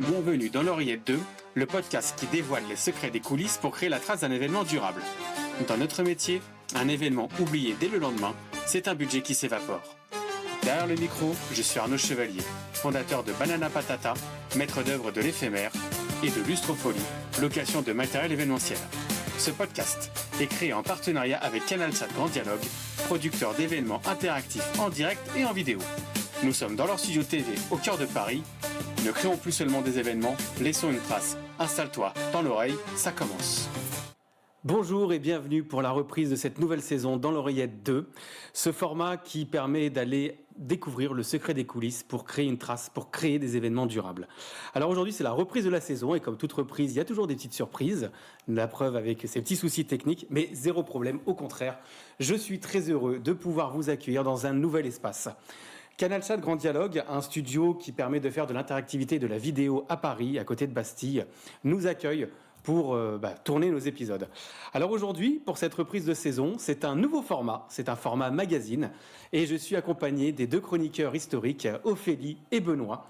Bienvenue dans l'Oreillette 2, le podcast qui dévoile les secrets des coulisses pour créer la trace d'un événement durable. Dans notre métier, un événement oublié dès le lendemain, c'est un budget qui s'évapore. Derrière le micro, je suis Arnaud Chevalier, fondateur de Banana Patata, maître d'œuvre de l'éphémère, et de Lustrofolie, location de matériel événementiel. Ce podcast est créé en partenariat avec CanalSat Grand Dialogue, producteur d'événements interactifs en direct et en vidéo. Nous sommes dans leur studio TV au cœur de Paris. Ne créons plus seulement des événements, laissons une trace. Installe-toi dans l'oreille, ça commence. Bonjour et bienvenue pour la reprise de cette nouvelle saison dans l'Oreillette 2. Ce format qui permet d'aller découvrir le secret des coulisses pour créer une trace, pour créer des événements durables. Alors aujourd'hui, c'est la reprise de la saison et comme toute reprise, il y a toujours des petites surprises. La preuve avec ces petits soucis techniques, mais zéro problème. Au contraire, je suis très heureux de pouvoir vous accueillir dans un nouvel espace. CanalSat Grand Dialogue, un studio qui permet de faire de l'interactivité et de la vidéo à Paris, à côté de Bastille, nous accueille pour tourner nos épisodes. Alors aujourd'hui, pour cette reprise de saison, c'est un nouveau format, c'est un format magazine, et je suis accompagné des deux chroniqueurs historiques, Ophélie et Benoît,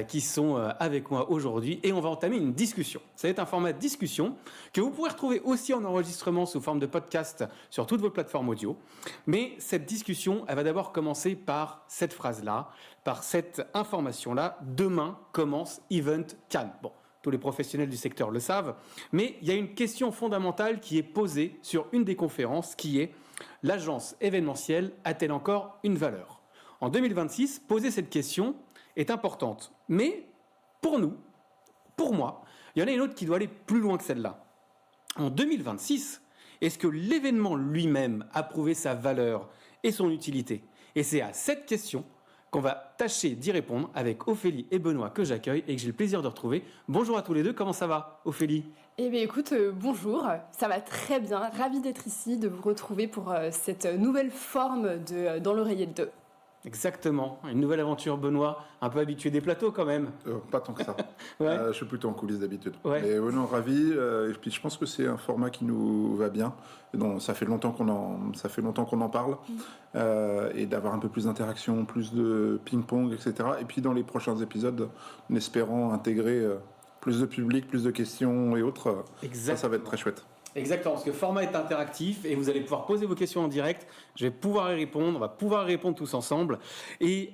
qui sont avec moi aujourd'hui, et on va entamer une discussion. Ça va être un format de discussion que vous pourrez retrouver aussi en enregistrement sous forme de podcast sur toutes vos plateformes audio. Mais cette discussion, elle va d'abord commencer par cette phrase-là, par cette information-là. Demain commence Event Cannes. Bon. Tous les professionnels du secteur le savent, mais il y a une question fondamentale qui est posée sur une des conférences qui est « L'agence événementielle a-t-elle encore une valeur ?» En 2026, poser cette question est importante, mais pour nous, pour moi, il y en a une autre qui doit aller plus loin que celle-là. En 2026, est-ce que l'événement lui-même a prouvé sa valeur et son utilité ? Et c'est à cette question qu'on va tâcher d'y répondre avec Ophélie et Benoît que j'accueille et que j'ai le plaisir de retrouver. Bonjour à tous les deux, comment ça va, Ophélie ? Eh bien écoute, bonjour, ça va très bien, ravie d'être ici, de vous retrouver pour cette nouvelle forme de Dans l'Oreillette 2. Exactement, une nouvelle aventure, Benoît, un peu habitué des plateaux quand même. Pas tant que ça. Ouais. Je suis plutôt en coulisses d'habitude. Ouais. Mais non, ravi. Et puis je pense que c'est un format qui nous va bien. Et donc, ça fait longtemps qu'on en parle. Et d'avoir un peu plus d'interaction, plus de ping-pong, etc. Et puis dans les prochains épisodes, en espérant intégrer plus de public, plus de questions et autres. Ça va être très chouette. Exactement, parce que le format est interactif et vous allez pouvoir poser vos questions en direct. Je vais pouvoir y répondre, on va pouvoir y répondre tous ensemble. Et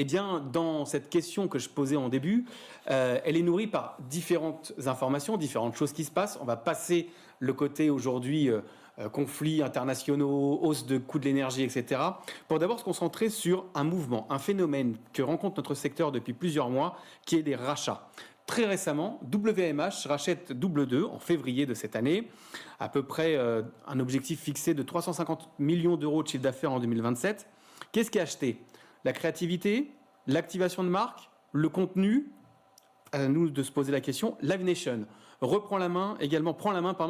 bien, dans cette question que je posais en début, elle est nourrie par différentes informations, différentes choses qui se passent. On va passer le côté aujourd'hui conflits internationaux, hausse de coûts de l'énergie, etc. Pour d'abord se concentrer sur un mouvement, un phénomène que rencontre notre secteur depuis plusieurs mois, qui est des rachats. Très récemment, WMH rachète Double 2 en février de cette année, à peu près un objectif fixé de 350 millions d'euros de chiffre d'affaires en 2027. Qu'est-ce qui est acheté ? La créativité, l'activation de marque, le contenu. À nous de se poser la question. Live Nation prend la main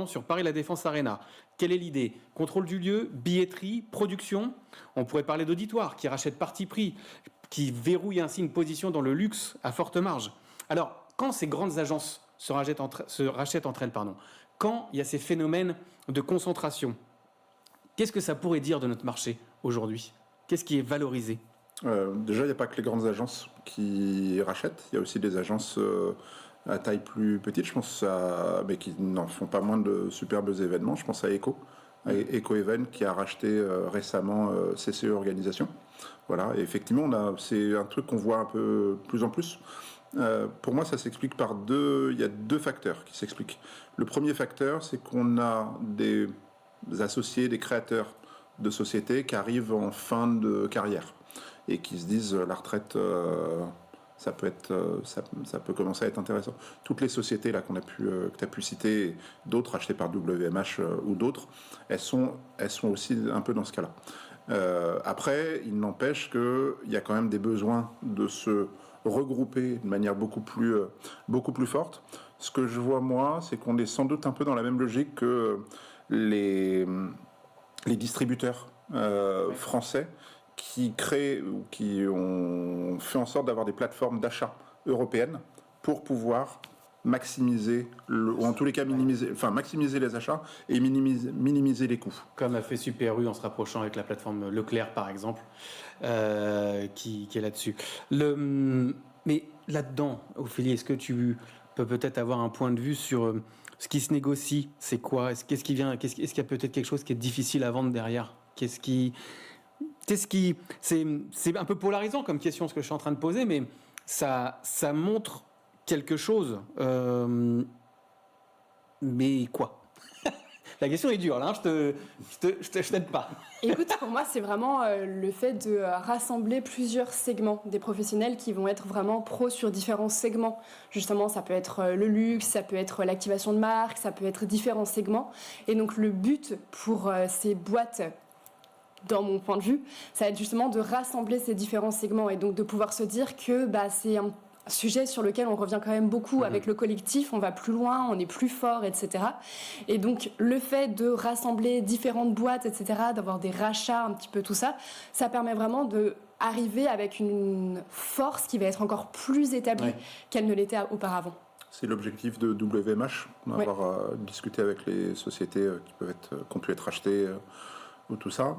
sur Paris La Défense Arena. Quelle est l'idée ? Contrôle du lieu, billetterie, production. On pourrait parler d'auditoire qui rachète parti pris, qui verrouille ainsi une position dans le luxe à forte marge. Alors, quand ces grandes agences se rachètent entre elles, quand il y a ces phénomènes de concentration, qu'est-ce que ça pourrait dire de notre marché aujourd'hui ? Qu'est-ce qui est valorisé ? Déjà, il n'y a pas que les grandes agences qui rachètent. Il y a aussi des agences à taille plus petite, je pense, mais qui n'en font pas moins de superbes événements. Je pense à Eco Event qui a racheté récemment CCE Organisation. Voilà, et effectivement, c'est un truc qu'on voit un peu plus en plus. Pour moi, ça s'explique il y a deux facteurs qui s'expliquent. Le premier facteur, c'est qu'on a des associés, des créateurs de sociétés qui arrivent en fin de carrière et qui se disent la retraite, ça peut commencer à être intéressant. Toutes les sociétés là que tu as pu citer, d'autres achetées par WMH ou d'autres, elles sont aussi un peu dans ce cas-là. Après, il n'empêche qu'il y a quand même des besoins de se regrouper de manière beaucoup plus forte. Ce que je vois moi, c'est qu'on est sans doute un peu dans la même logique que les distributeurs français qui créent ou qui ont fait en sorte d'avoir des plateformes d'achat européennes pour pouvoir maximiser, ou en tous les cas maximiser les achats et minimiser les coûts. Comme a fait Super U en se rapprochant avec la plateforme Leclerc par exemple, qui est là-dessus. Mais là-dedans, Ophélie, est-ce que tu peux peut-être avoir un point de vue sur ce qui se négocie? C'est quoi? Est-ce qu'il y a peut-être quelque chose qui est difficile à vendre derrière? C'est un peu polarisant comme question, ce que je suis en train de poser, mais ça montre quelque chose. Mais quoi? La question est dure, là, je t'aide pas. Écoute, pour moi, c'est vraiment le fait de rassembler plusieurs segments des professionnels qui vont être vraiment pros sur différents segments. Justement, ça peut être le luxe, ça peut être l'activation de marque, ça peut être différents segments. Et donc, le but pour ces boîtes, dans mon point de vue, ça va être justement de rassembler ces différents segments et donc de pouvoir se dire que c'est un sujet sur lequel on revient quand même beaucoup avec le collectif, on va plus loin, on est plus fort, etc. Et donc le fait de rassembler différentes boîtes, etc., d'avoir des rachats, un petit peu tout ça, ça permet vraiment de arriver avec une force qui va être encore plus établie qu'elle ne l'était auparavant. C'est l'objectif de WMH, avoir discuté avec les sociétés qui peuvent être rachetées ou tout ça.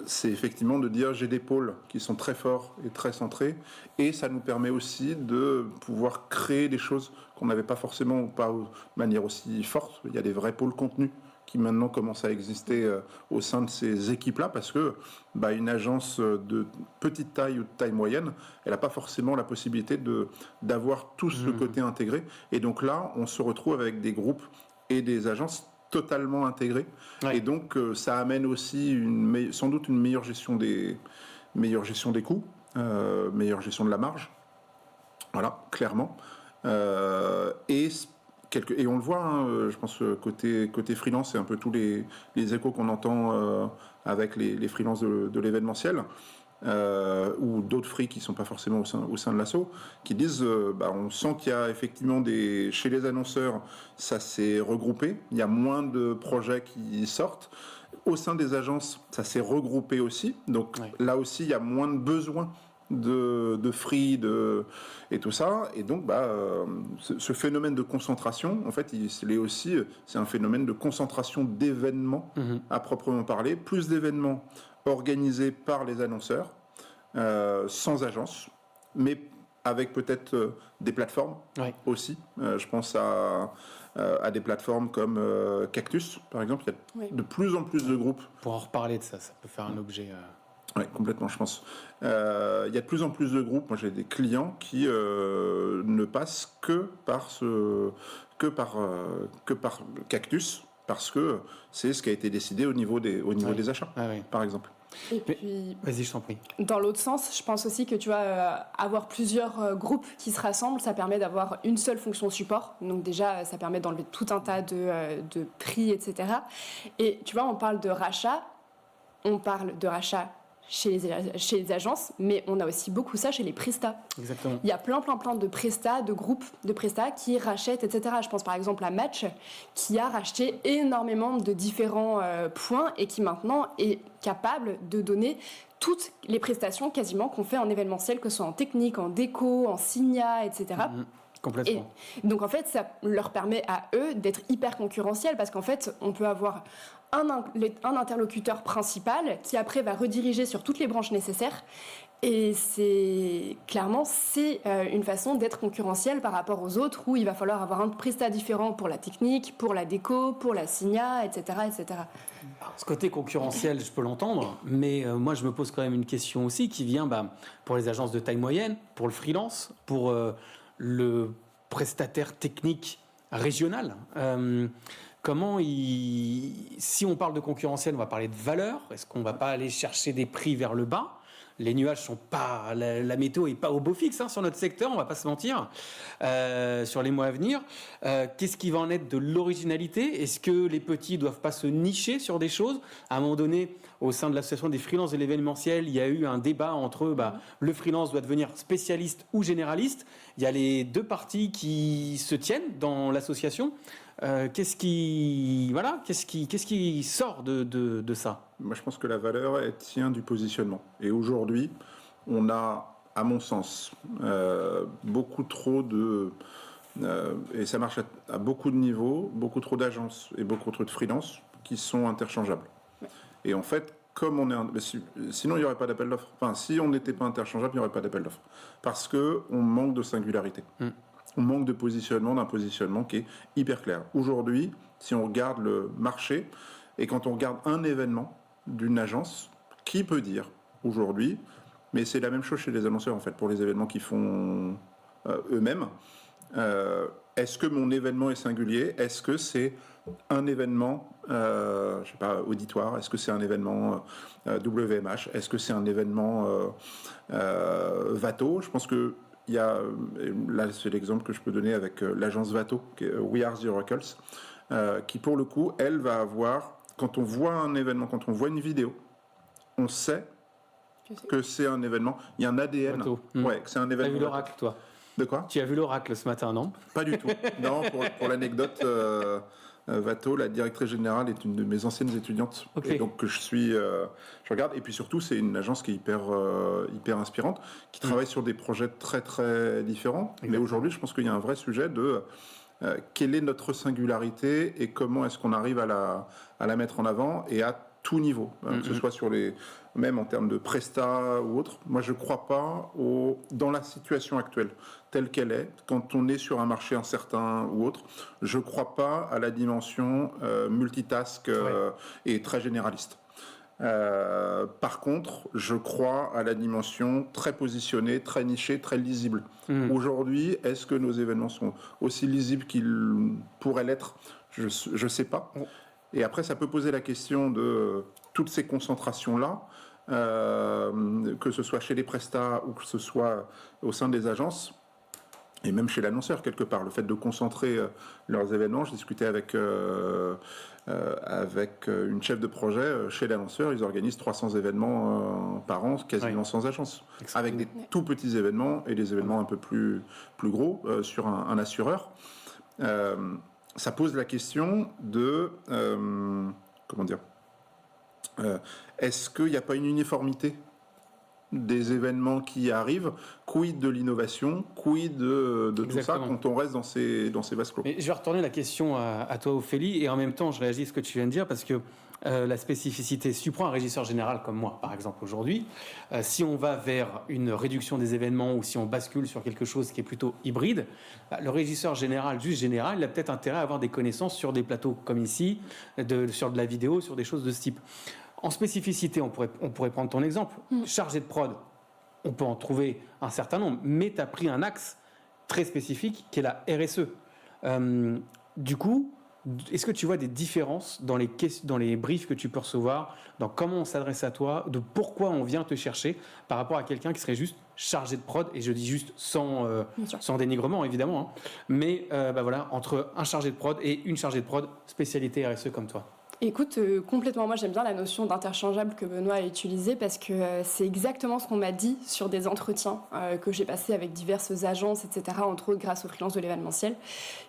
C'est effectivement de dire j'ai des pôles qui sont très forts et très centrés, et ça nous permet aussi de pouvoir créer des choses qu'on n'avait pas forcément ou pas de manière aussi forte. Il y a des vrais pôles contenus qui maintenant commencent à exister au sein de ces équipes-là, parce que une agence de petite taille ou de taille moyenne, elle n'a pas forcément la possibilité d'avoir tous le côté intégré, et donc là on se retrouve avec des groupes et des agences totalement intégrés, et donc ça amène aussi sans doute une meilleure gestion des coûts, meilleure gestion de la marge, voilà, clairement, et on le voit, je pense côté freelance, c'est un peu tous les échos qu'on entend avec les freelances de l'événementiel, ou d'autres free qui ne sont pas forcément au sein de l'asso, qui disent on sent qu'il y a effectivement chez les annonceurs, ça s'est regroupé, il y a moins de projets qui sortent. Au sein des agences, ça s'est regroupé aussi, donc là aussi il y a moins de besoins de free et tout ça, et donc ce phénomène de concentration, en fait c'est un phénomène de concentration d'événements à proprement parler, plus d'événements organisés par les annonceurs, sans agence, mais avec peut-être des plateformes aussi. Je pense à des plateformes comme Cactus, par exemple. Il y a de plus en plus de groupes. Pour en reparler de ça, ça peut faire un objet... Oui, complètement, je pense. Il y a de plus en plus de groupes. Moi, j'ai des clients qui ne passent que par Cactus, parce que c'est ce qui a été décidé au niveau des achats, par exemple. Et puis, vas-y, je t'en prie. Dans l'autre sens, je pense aussi que tu vois, avoir plusieurs groupes qui se rassemblent, ça permet d'avoir une seule fonction support. Donc déjà, ça permet d'enlever tout un tas de prix, etc. Et tu vois, on parle de rachat chez les agences, mais on a aussi beaucoup ça chez les prestats. Exactement. Il y a plein de prestats, de groupes de prestats qui rachètent, etc. Je pense par exemple à Match, qui a racheté énormément de différents points et qui maintenant est capable de donner toutes les prestations quasiment qu'on fait en événementiel, que ce soit en technique, en déco, en signa, etc. Complètement. Et donc en fait, ça leur permet à eux d'être hyper concurrentiels, parce qu'en fait, on peut avoir un interlocuteur principal qui après va rediriger sur toutes les branches nécessaires, et c'est une façon d'être concurrentiel par rapport aux autres, où il va falloir avoir un prestat différent pour la technique, pour la déco, pour la signa, etc., etc. Ce côté concurrentiel, je peux l'entendre, mais moi je me pose quand même une question aussi qui vient pour les agences de taille moyenne, pour le freelance, pour le prestataire technique régional. Si on parle de concurrentiel, on va parler de valeur. Est-ce qu'on ne va pas aller chercher des prix vers le bas? Les nuages sont pas, la météo est pas au beau fixe sur notre secteur, on va pas se mentir, sur les mois à venir. Qu'est-ce qui va en être de l'originalité? Est-ce que les petits doivent pas se nicher sur des choses? À un moment donné, au sein de l'association des freelances de l'événementiel, il y a eu un débat entre le freelance doit devenir spécialiste ou généraliste. Il y a les deux parties qui se tiennent dans l'association. Qu'est-ce qui sort de ça? Moi, je pense que la valeur, elle tient du positionnement. Et aujourd'hui, on a, à mon sens, beaucoup trop et ça marche à beaucoup de niveaux, beaucoup trop d'agences et beaucoup trop de freelances qui sont interchangeables. Et en fait, comme on est... sinon, il n'y aurait pas d'appel d'offres. Enfin, si on n'était pas interchangeable, il n'y aurait pas d'appel d'offres. Parce qu'on manque de singularité. On manque de positionnement, d'un positionnement qui est hyper clair. Aujourd'hui, si on regarde le marché, et quand on regarde un événement d'une agence, qui peut dire aujourd'hui, mais c'est la même chose chez les annonceurs en fait, pour les événements qu'ils font eux-mêmes, est-ce que mon événement est singulier? Est-ce que c'est un événement, je sais pas, auditoire? Est-ce que c'est un événement WMH? Est-ce que c'est un événement Vato? Je pense que il y a, là c'est l'exemple que je peux donner avec l'agence Vato, qui est We Are the Oracles, qui pour le coup, elle va avoir, quand on voit un événement, quand on voit une vidéo, on sait que c'est un événement, il y a un ADN. Ouais, que c'est un événement. Tu as vu l'oracle, toi? De quoi? Tu as vu l'oracle ce matin, non? Pas du tout. Non, pour l'anecdote, Vato, la directrice générale, est une de mes anciennes étudiantes. Okay. Et donc que je regarde. Et puis surtout, c'est une agence qui est hyper inspirante, qui travaille sur des projets très très différents. Exactement. Mais aujourd'hui, je pense qu'il y a un vrai sujet de quelle est notre singularité et comment est-ce qu'on arrive à la mettre en avant et à tout niveau, que ce soit sur même en termes de prestat ou autre. Moi, je ne crois pas dans la situation actuelle telle qu'elle est, quand on est sur un marché incertain ou autre, je ne crois pas à la dimension multitask et très généraliste. Par contre, je crois à la dimension très positionnée, très nichée, très lisible. Aujourd'hui, est-ce que nos événements sont aussi lisibles qu'ils pourraient l'être? Je ne sais pas. Et après, ça peut poser la question de toutes ces concentrations-là, que ce soit chez les prestats ou que ce soit au sein des agences, et même chez l'annonceur, quelque part. Le fait de concentrer leurs événements. Je discutais avec une chef de projet chez l'annonceur. Ils organisent 300 événements par an, quasiment sans agence. Avec des tout petits événements et des événements un peu plus gros sur un assureur. Ça pose la question de comment dire, est-ce qu'il n'y a pas une uniformité des événements qui arrivent? Quid de l'innovation? Quid de tout ça quand on reste dans ces vases clos? Mais je vais retourner la question à toi, Ophélie, et en même temps je réagis à ce que tu viens de dire, parce que la spécificité, si tu prends un régisseur général comme moi, par exemple, aujourd'hui, si on va vers une réduction des événements ou si on bascule sur quelque chose qui est plutôt hybride, le régisseur général, juste général, il a peut-être intérêt à avoir des connaissances sur des plateaux comme ici, sur de la vidéo, sur des choses de ce type. En spécificité, on pourrait prendre ton exemple. Chargé de prod, on peut en trouver un certain nombre, mais tu as pris un axe très spécifique qui est la RSE. Du coup, est-ce que tu vois des différences dans les briefs que tu peux recevoir, dans comment on s'adresse à toi, de pourquoi on vient te chercher par rapport à quelqu'un qui serait juste chargé de prod, et je dis juste sans dénigrement évidemment, hein, mais voilà, entre un chargé de prod et une chargée de prod spécialité RSE comme toi? Écoute, complètement. Moi, j'aime bien la notion d'interchangeable que Benoît a utilisée parce que c'est exactement ce qu'on m'a dit sur des entretiens que j'ai passés avec diverses agences, etc., entre autres grâce aux freelances de l'événementiel,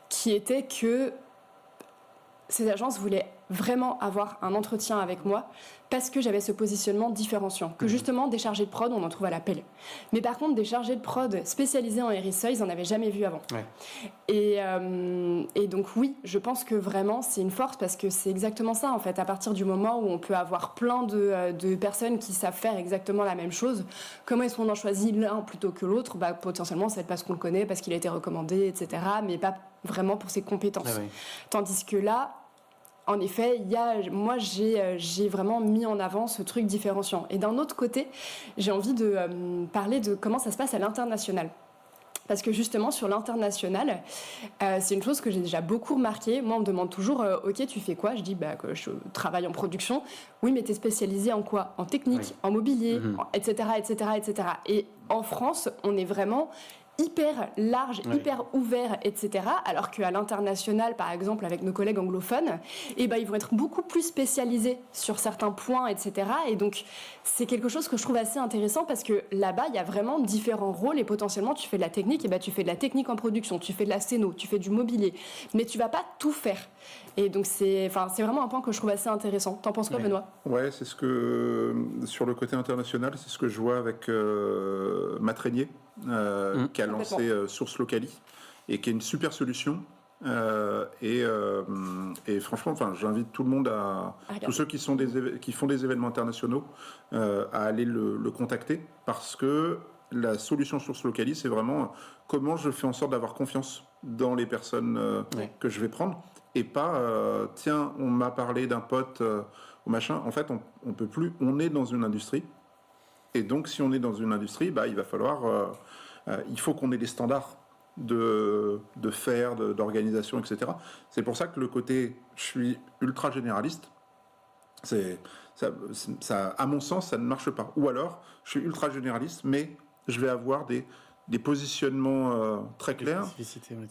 qui était que ces agences voulaient vraiment avoir un entretien avec moi parce que j'avais ce positionnement différenciant. Que justement, des chargés de prod, on en trouve à la pelle. Mais par contre, des chargés de prod spécialisés en RSE, ils n'en avaient jamais vu avant. Ouais. Et donc oui, je pense que vraiment, c'est une force parce que c'est exactement ça, en fait. À partir du moment où on peut avoir plein de personnes qui savent faire exactement la même chose, comment est-ce qu'on en choisit l'un plutôt que l'autre? Potentiellement, c'est parce qu'on le connaît, parce qu'il a été recommandé, etc., mais pas vraiment pour ses compétences. Ah oui. Tandis que là, en effet, moi, j'ai vraiment mis en avant ce truc différenciant. Et d'un autre côté, j'ai envie de parler de comment ça se passe à l'international. Parce que justement, sur l'international, c'est une chose que j'ai déjà beaucoup remarqué. Moi, on me demande toujours « Ok, tu fais quoi ?» Je dis que je travaille en production. « Oui, mais t'es spécialisé en quoi ? En technique, en mobilier, etc., etc., etc. » Et en France, on est vraiment hyper large, hyper ouvert, etc. Alors qu'à l'international, par exemple, avec nos collègues anglophones, ils vont être beaucoup plus spécialisés sur certains points, etc. Et donc, c'est quelque chose que je trouve assez intéressant parce que là-bas, il y a vraiment différents rôles et potentiellement, tu fais de la technique, tu fais de la technique en production, tu fais de la scéno, tu fais du mobilier, mais tu vas pas tout faire. Et donc, c'est vraiment un point que je trouve assez intéressant. T'en penses quoi, Benoît ? Ouais, c'est ce que, sur le côté international, c'est ce que je vois avec Matt Régnier, qui a lancé Source Locally et qui est une super solution Et franchement, enfin, j'invite tout le monde tous ceux qui font des événements internationaux, à aller le contacter, parce que la solution Source Locali, c'est vraiment comment je fais en sorte d'avoir confiance dans les personnes que je vais prendre, et pas tiens, on m'a parlé d'un pote ou machin. En fait, on peut plus. On est dans une industrie, et donc si on est dans une industrie, il va falloir, il faut qu'on ait des standards de faire, d'organisation, etc. C'est pour ça que le côté je suis ultra généraliste, ça, à mon sens, ça ne marche pas. Ou alors, je suis ultra généraliste, mais je vais avoir des positionnements très clairs,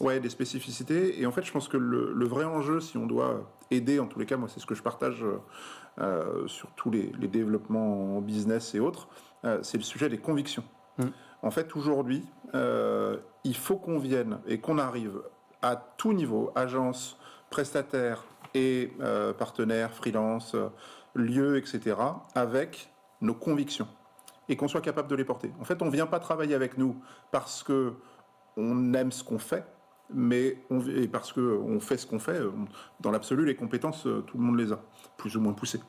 des spécificités. Et en fait, je pense que le vrai enjeu, si on doit aider, en tous les cas, moi, c'est ce que je partage sur tous les développements en business et autres, c'est le sujet des convictions. En fait, aujourd'hui, il faut qu'on vienne et qu'on arrive à tout niveau, agence, prestataire et partenaires, freelance, lieux, etc., avec nos convictions, et qu'on soit capable de les porter. En fait, on ne vient pas travailler avec nous parce qu'on aime ce qu'on fait, et parce qu'on fait ce qu'on fait. Dans l'absolu, les compétences, tout le monde les a, plus ou moins poussées.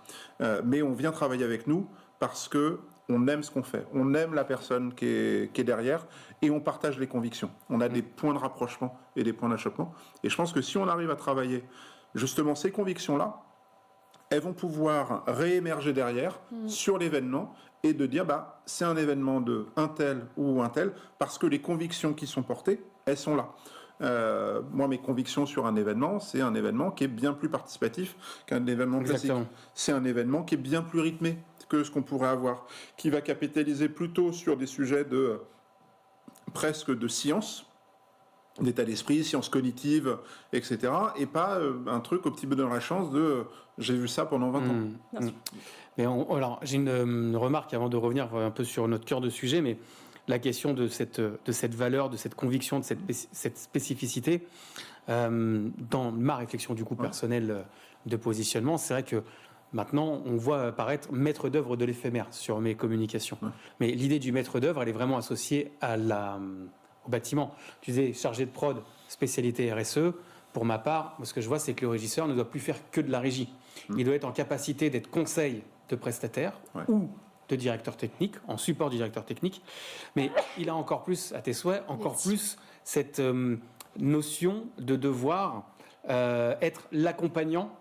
Mais on vient travailler avec nous parce qu'on aime ce qu'on fait, on aime la personne qui est derrière, et on partage les convictions. On a des points de rapprochement et des points d'achoppement. Et je pense que si on arrive à travailler justement ces convictions-là, elles vont pouvoir réémerger derrière sur l'événement, et de dire c'est un événement de un tel ou un tel, parce que les convictions qui sont portées, elles sont là. Moi, mes convictions sur un événement, c'est un événement qui est bien plus participatif qu'un événement classique. C'est un événement qui est bien plus rythmé que ce qu'on pourrait avoir, qui va capitaliser plutôt sur des sujets presque de science, d'état d'esprit, sciences cognitives, etc. Et pas un truc au petit bonheur la chance de j'ai vu ça pendant 20 ans. Mais alors, j'ai une remarque avant de revenir un peu sur notre cœur de sujet, mais la question de cette valeur, de cette conviction, de cette spécificité, dans ma réflexion du coup personnelle de positionnement, c'est vrai que maintenant, on voit apparaître maître d'œuvre de l'éphémère sur mes communications. Mais l'idée du maître d'œuvre, elle est vraiment associée au bâtiment. Tu disais chargé de prod, spécialité RSE. Pour ma part, ce que je vois, c'est que le régisseur ne doit plus faire que de la régie. Il doit être en capacité d'être conseil de prestataire ou de directeur technique, en support du directeur technique. Mais il a encore plus, à tes souhaits, plus cette notion de devoir être l'accompagnant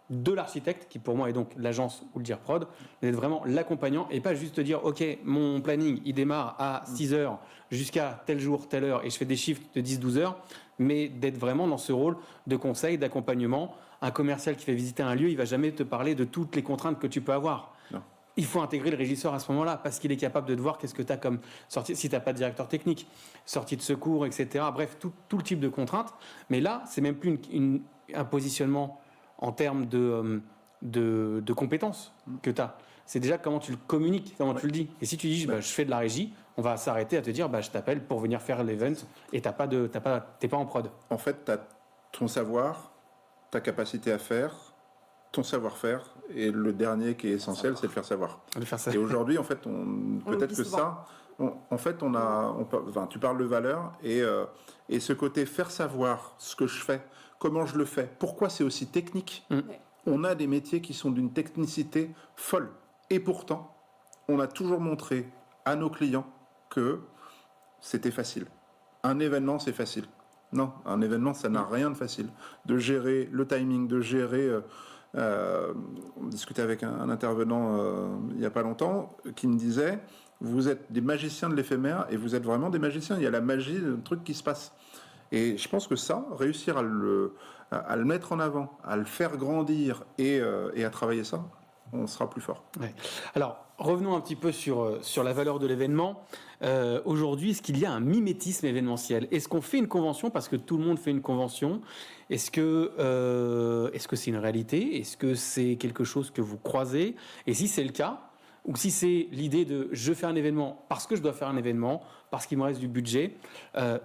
de l'architecte, qui pour moi est donc l'agence ou le DIRPROD, d'être vraiment l'accompagnant et pas juste te dire ok, mon planning il démarre à 6h jusqu'à tel jour, telle heure et je fais des chiffres de 10-12 heures, mais d'être vraiment dans ce rôle de conseil, d'accompagnement. Un commercial qui fait visiter un lieu, il va jamais te parler de toutes les contraintes que tu peux avoir. Non. Il faut intégrer le régisseur à ce moment-là parce qu'il est capable de te voir qu'est-ce que tu as comme sortie, si tu n'as pas de directeur technique, sortie de secours, etc. Bref, tout le type de contraintes. Mais là, c'est même plus un positionnement en termes de compétences que tu as. C'est déjà comment tu le communiques, comment tu le dis. Et si tu dis je fais de la régie, on va s'arrêter à te dire je t'appelle pour venir faire l'event et t'es pas en prod. En fait, tu as ton savoir, ta capacité à faire, ton savoir-faire, et le dernier qui est essentiel, c'est de faire savoir. Et aujourd'hui, en fait, peut-être que ça, tu parles de valeur, et ce côté faire savoir ce que je fais, comment je le fais, pourquoi c'est aussi technique. On a des métiers qui sont d'une technicité folle. Et pourtant, on a toujours montré à nos clients que c'était facile. Un événement, c'est facile. Non, un événement, ça n'a rien de facile. De gérer le timing, de gérer... on discutait avec un intervenant il n'y a pas longtemps qui me disait vous êtes des magiciens de l'éphémère, et vous êtes vraiment des magiciens. Il y a la magie, le truc qui se passe. Et je pense que ça, réussir à le mettre en avant, à le faire grandir et à travailler ça, on sera plus fort. Ouais. Alors, revenons un petit peu sur la valeur de l'événement. Aujourd'hui, est-ce qu'il y a un mimétisme événementiel ? Est-ce qu'on fait une convention parce que tout le monde fait une convention ? Est-ce que c'est une réalité ? Est-ce que c'est quelque chose que vous croisez ? Et si c'est le cas, ou si c'est l'idée de je fais un événement parce que je dois faire un événement, parce qu'il me reste du budget,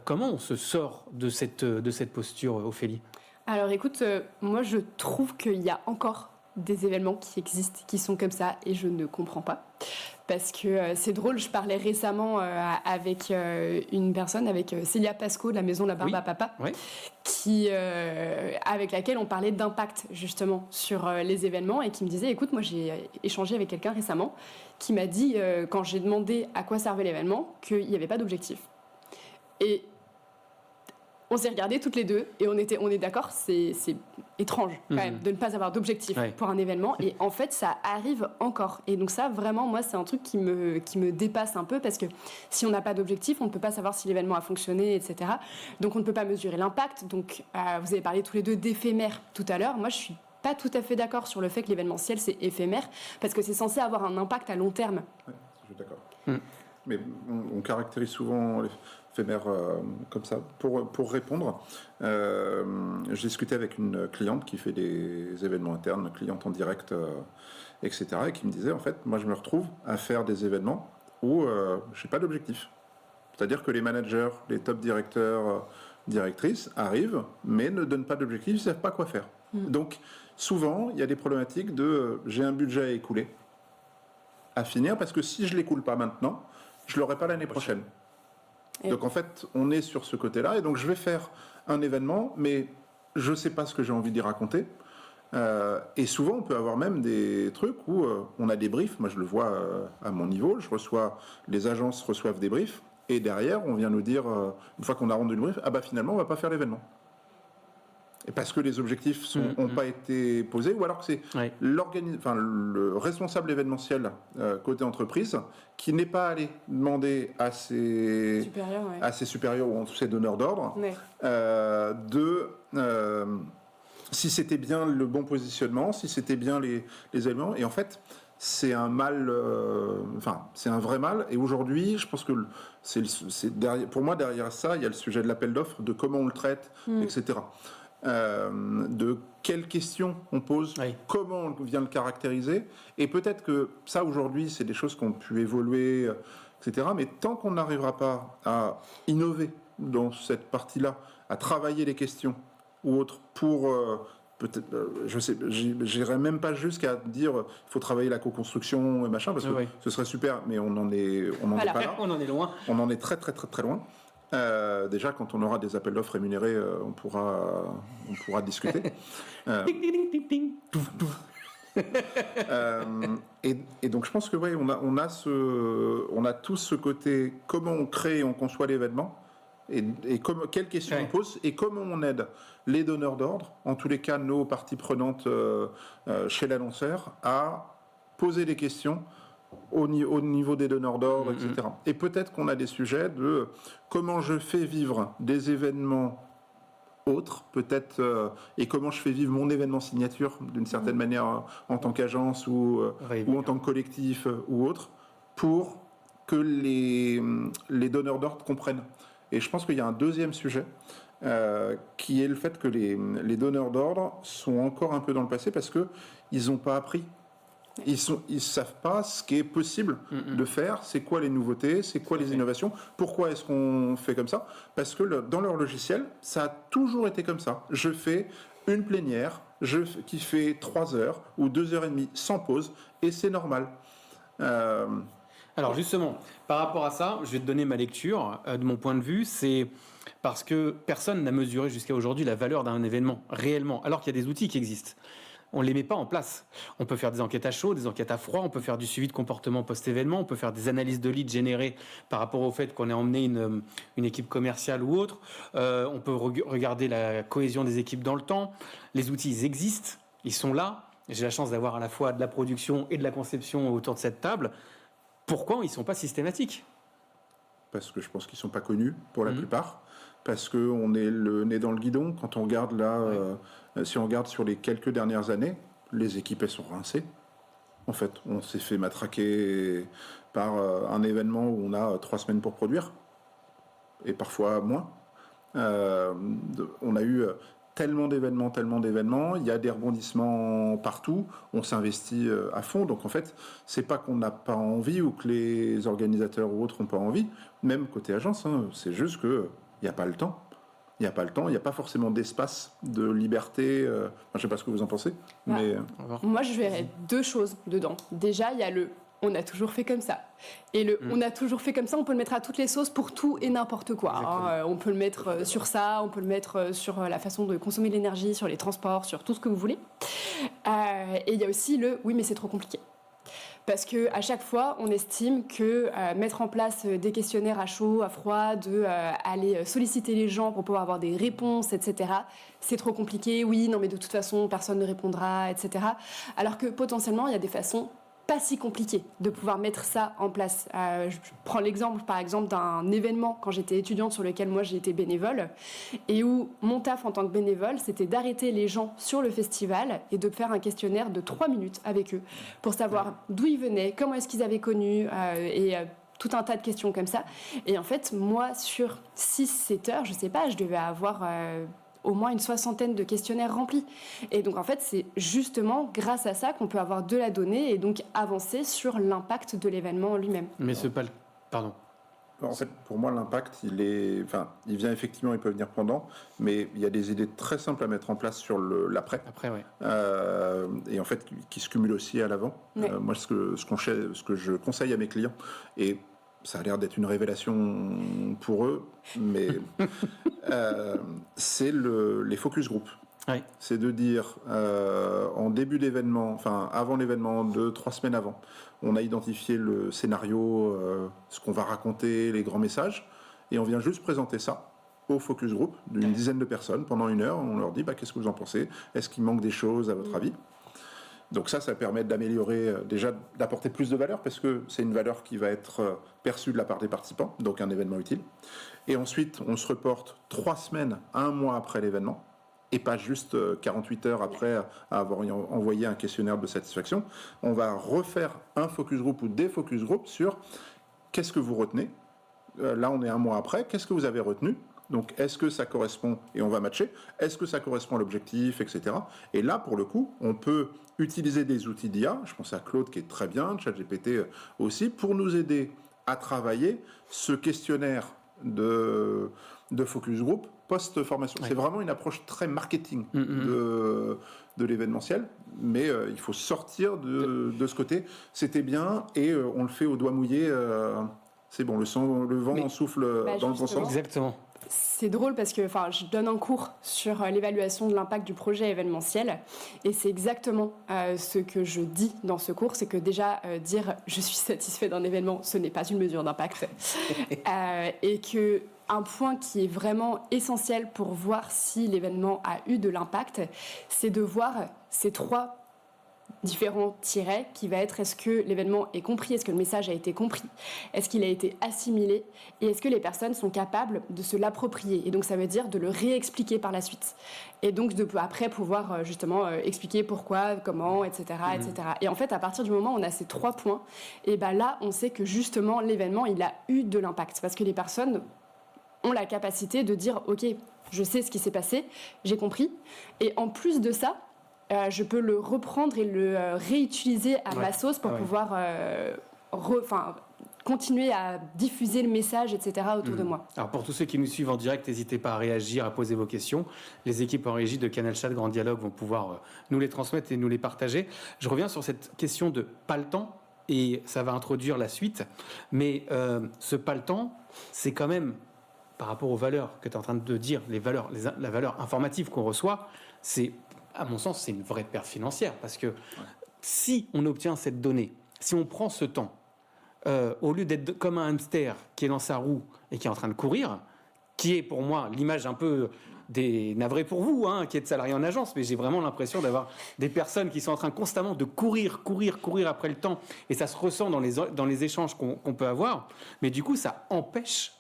comment on se sort de cette posture, Ophélie ? Alors écoute, moi je trouve qu'il y a encore des événements qui existent, qui sont comme ça, et je ne comprends pas. Parce que c'est drôle, je parlais récemment avec une personne, avec Célia Pasco de la Maison La Barbe à Papa, avec laquelle on parlait d'impact justement sur les événements et qui me disait, écoute, moi j'ai échangé avec quelqu'un récemment qui m'a dit, quand j'ai demandé à quoi servait l'événement, qu'il n'y avait pas d'objectif. Et on s'est regardés toutes les deux et on est d'accord, c'est étrange quand même de ne pas avoir d'objectif pour un événement, et en fait ça arrive encore. Et donc ça, vraiment, moi c'est un truc qui me dépasse un peu, parce que si on n'a pas d'objectif, on ne peut pas savoir si l'événement a fonctionné, etc. Donc on ne peut pas mesurer l'impact. Donc vous avez parlé tous les deux d'éphémère tout à l'heure. Moi je suis pas tout à fait d'accord sur le fait que l'événementiel c'est éphémère, parce que c'est censé avoir un impact à long terme. Ouais, je suis d'accord. Mais on caractérise souvent l'éphémère comme ça. Pour répondre, j'ai discuté avec une cliente qui fait des événements internes, cliente en direct, etc. Et qui me disait, en fait, moi je me retrouve à faire des événements où je n'ai pas d'objectif. C'est-à-dire que les managers, les top directeurs, directrices arrivent, mais ne donnent pas d'objectif, ils ne savent pas quoi faire. Donc souvent, il y a des problématiques de j'ai un budget à écouler, à finir, parce que si je ne l'écoule pas maintenant, je ne l'aurai pas l'année prochaine. Donc en fait, on est sur ce côté-là, et donc je vais faire un événement, mais je ne sais pas ce que j'ai envie d'y raconter. Et souvent, on peut avoir même des trucs où on a des briefs. Moi, je le vois à mon niveau. Les agences reçoivent des briefs, et derrière, on vient nous dire, une fois qu'on a rendu le brief, ah bah finalement, on ne va pas faire l'événement. Et parce que les objectifs n'ont pas été posés, ou alors que c'est le responsable événementiel côté entreprise qui n'est pas allé demander à ses supérieurs ou à ses donneurs d'ordre si c'était bien le bon positionnement, si c'était bien les éléments. Et en fait, c'est un mal, c'est un vrai mal. Et aujourd'hui, je pense que pour moi, derrière ça, il y a le sujet de l'appel d'offres, de comment on le traite, etc. De quelles questions on pose, comment on vient le caractériser, et peut-être que ça aujourd'hui c'est des choses qui ont pu évoluer, etc. Mais tant qu'on n'arrivera pas à innover dans cette partie-là, à travailler les questions ou autres pour peut-être, je sais, j'irai même pas jusqu'à dire il faut travailler la co-construction et machin, parce que ce serait super, mais on n'en est pas là. On en est loin. On en est très très très très loin. Déjà, quand on aura des appels d'offres rémunérés, on pourra discuter. Et donc, je pense que on a tous ce côté comment on crée et on conçoit l'événement, et quelles questions on pose, et comment on aide les donneurs d'ordre, en tous les cas nos parties prenantes chez l'annonceur, à poser des questions au niveau des donneurs d'ordre, etc. Et peut-être qu'on a des sujets de comment je fais vivre des événements autres, peut-être, et comment je fais vivre mon événement signature d'une certaine manière en tant qu'agence ou en tant que collectif ou autre, pour que les donneurs d'ordre comprennent. Et je pense qu'il y a un deuxième sujet qui est le fait que les donneurs d'ordre sont encore un peu dans le passé, parce qu'ils n'ont pas appris. Ils savent pas ce qui est possible de faire, c'est quoi les nouveautés, c'est quoi les innovations, pourquoi est-ce qu'on fait comme ça, parce que dans leur logiciel, ça a toujours été comme ça. Je fais une plénière qui fait 3 heures ou 2 heures et demie sans pause, et c'est normal. Alors justement, par rapport à ça, je vais te donner ma lecture. De mon point de vue, c'est parce que personne n'a mesuré jusqu'à aujourd'hui la valeur d'un événement réellement, alors qu'il y a des outils qui existent. On ne les met pas en place. On peut faire des enquêtes à chaud, des enquêtes à froid, on peut faire du suivi de comportement post-événement, on peut faire des analyses de leads générées par rapport au fait qu'on ait emmené une équipe commerciale ou autre. On peut regarder la cohésion des équipes dans le temps. Les outils, ils existent, ils sont là. J'ai la chance d'avoir à la fois de la production et de la conception autour de cette table. Pourquoi ils ne sont pas systématiques ? Parce que je pense qu'ils ne sont pas connus pour la plupart. Parce qu'on est le nez dans le guidon. Quand on regarde là, si on regarde sur les quelques dernières années, les équipes, elles sont rincées. En fait, on s'est fait matraquer par un événement où on a 3 semaines pour produire, et parfois moins. On a eu tellement d'événements, il y a des rebondissements partout, on s'investit à fond. Donc en fait, c'est pas qu'on n'a pas envie ou que les organisateurs ou autres n'ont pas envie, même côté agence, c'est juste que il n'y a pas le temps. Il n'y a pas forcément d'espace, de liberté. Je ne sais pas ce que vous en pensez. Moi, je verrais 2 choses dedans. Déjà, il y a le on a toujours fait comme ça. Et on a toujours fait comme ça, on peut le mettre à toutes les sauces pour tout et n'importe quoi. Hein. On peut le mettre sur ça, on peut le mettre sur la façon de consommer l'énergie, sur les transports, sur tout ce que vous voulez. Et il y a aussi oui, mais c'est trop compliqué. Parce qu'à chaque fois, on estime que mettre en place des questionnaires à chaud, à froid, aller solliciter les gens pour pouvoir avoir des réponses, etc., c'est trop compliqué. Oui, non, mais de toute façon, personne ne répondra, etc. Alors que potentiellement, il y a des façons pas si compliqué de pouvoir mettre ça en place. Je prends l'exemple, par exemple, d'un événement quand j'étais étudiante sur lequel moi j'ai été bénévole et où mon taf en tant que bénévole, c'était d'arrêter les gens sur le festival et de faire un questionnaire de 3 minutes avec eux pour savoir d'où ils venaient, comment est-ce qu'ils avaient connu tout un tas de questions comme ça. Et en fait, moi, sur 6-7 heures, je sais pas, je devais avoir au moins une 60aine de questionnaires remplis. Et donc, en fait, c'est justement grâce à ça qu'on peut avoir de la donnée et donc avancer sur l'impact de l'événement lui-même. Mais Pardon. En fait, pour moi, l'impact, il vient effectivement, il peut venir pendant, mais il y a des idées très simples à mettre en place sur l'après. Après, oui. Et en fait, qui se cumulent aussi à l'avant. Ouais. Moi, ce que je conseille à mes clients, et ça a l'air d'être une révélation pour eux, mais c'est les focus group. Oui. C'est de dire, en début d'événement, enfin avant l'événement, 2-3 semaines avant, on a identifié le scénario, ce qu'on va raconter, les grands messages, et on vient juste présenter ça au focus group d'une dizaine de personnes pendant 1 heure. On leur dit, qu'est-ce que vous en pensez ? Est-ce qu'il manque des choses à votre avis ? Donc ça permet d'améliorer, déjà d'apporter plus de valeur, parce que c'est une valeur qui va être perçue de la part des participants, donc un événement utile. Et ensuite, on se reporte 3 semaines, 1 mois après l'événement, et pas juste 48 heures après avoir envoyé un questionnaire de satisfaction. On va refaire un focus group ou des focus group sur qu'est-ce que vous retenez. Là, on est 1 mois après, qu'est-ce que vous avez retenu ? Donc, est-ce que ça correspond, et on va matcher, est-ce que ça correspond à l'objectif, etc. Et là, pour le coup, on peut utiliser des outils d'IA, je pense à Claude qui est très bien, ChatGPT aussi, pour nous aider à travailler ce questionnaire de focus group post-formation. Ouais. C'est vraiment une approche très marketing de l'événementiel, mais il faut sortir de ce côté. C'était bien, et on le fait au doigt mouillé, c'est bon, le vent souffle dans le bon sens. Exactement. C'est drôle parce que je donne un cours sur l'évaluation de l'impact du projet événementiel et c'est exactement ce que je dis dans ce cours, c'est que déjà dire je suis satisfait d'un événement, ce n'est pas une mesure d'impact et que un point qui est vraiment essentiel pour voir si l'événement a eu de l'impact, c'est de voir ces 3 différents tirets qui va être est-ce que l'événement est compris, est-ce que le message a été compris, est-ce qu'il a été assimilé et est-ce que les personnes sont capables de se l'approprier, et donc ça veut dire de le réexpliquer par la suite et donc de après pouvoir justement expliquer pourquoi, comment, etc. Et en fait à partir du moment où on a ces 3 points, et là on sait que justement l'événement il a eu de l'impact parce que les personnes ont la capacité de dire ok, je sais ce qui s'est passé, j'ai compris, et en plus de ça je peux le reprendre et le réutiliser à ma sauce pour pouvoir continuer à diffuser le message, etc. autour de moi. Alors pour tous ceux qui nous suivent en direct, n'hésitez pas à réagir, à poser vos questions. Les équipes en régie de Canal Chat Grand Dialogue vont pouvoir nous les transmettre et nous les partager. Je reviens sur cette question de pas le temps, et ça va introduire la suite. Mais ce pas le temps, c'est quand même, par rapport aux valeurs que tu es en train de dire, la valeur informative qu'on reçoit, c'est... À mon sens, c'est une vraie perte financière parce que si on obtient cette donnée, si on prend ce temps, au lieu d'être comme un hamster qui est dans sa roue et qui est en train de courir, qui est pour moi l'image un peu des navrés pour vous, qui êtes salarié en agence, mais j'ai vraiment l'impression d'avoir des personnes qui sont en train constamment de courir après le temps, et ça se ressent dans les échanges qu'on peut avoir, mais du coup ça empêche,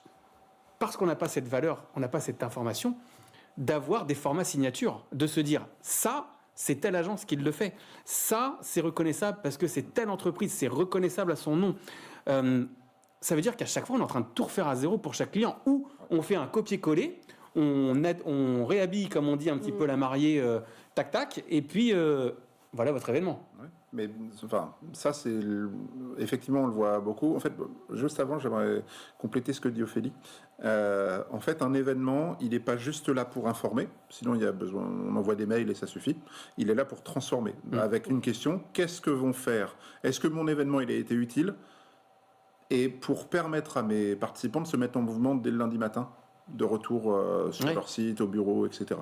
parce qu'on n'a pas cette valeur, on n'a pas cette information, d'avoir des formats signatures, de se dire ça c'est telle agence qui le fait, ça c'est reconnaissable parce que c'est telle entreprise, c'est reconnaissable à son nom. Ça veut dire qu'à chaque fois on est en train de tout refaire à zéro pour chaque client, ou on fait un copier-coller, on réhabille comme on dit un petit peu la mariée tac tac, et puis voilà votre événement. Ouais. Mais enfin, ça, effectivement, on le voit beaucoup. En fait, juste avant, j'aimerais compléter ce que dit Ophélie. En fait, un événement, il n'est pas juste là pour informer. Sinon, il y a besoin, on envoie des mails et ça suffit. Il est là pour transformer. Avec une question, qu'est-ce que vont faire? Est-ce que mon événement, il a été utile? Et pour permettre à mes participants de se mettre en mouvement dès le lundi matin, de retour sur leur site, au bureau, etc.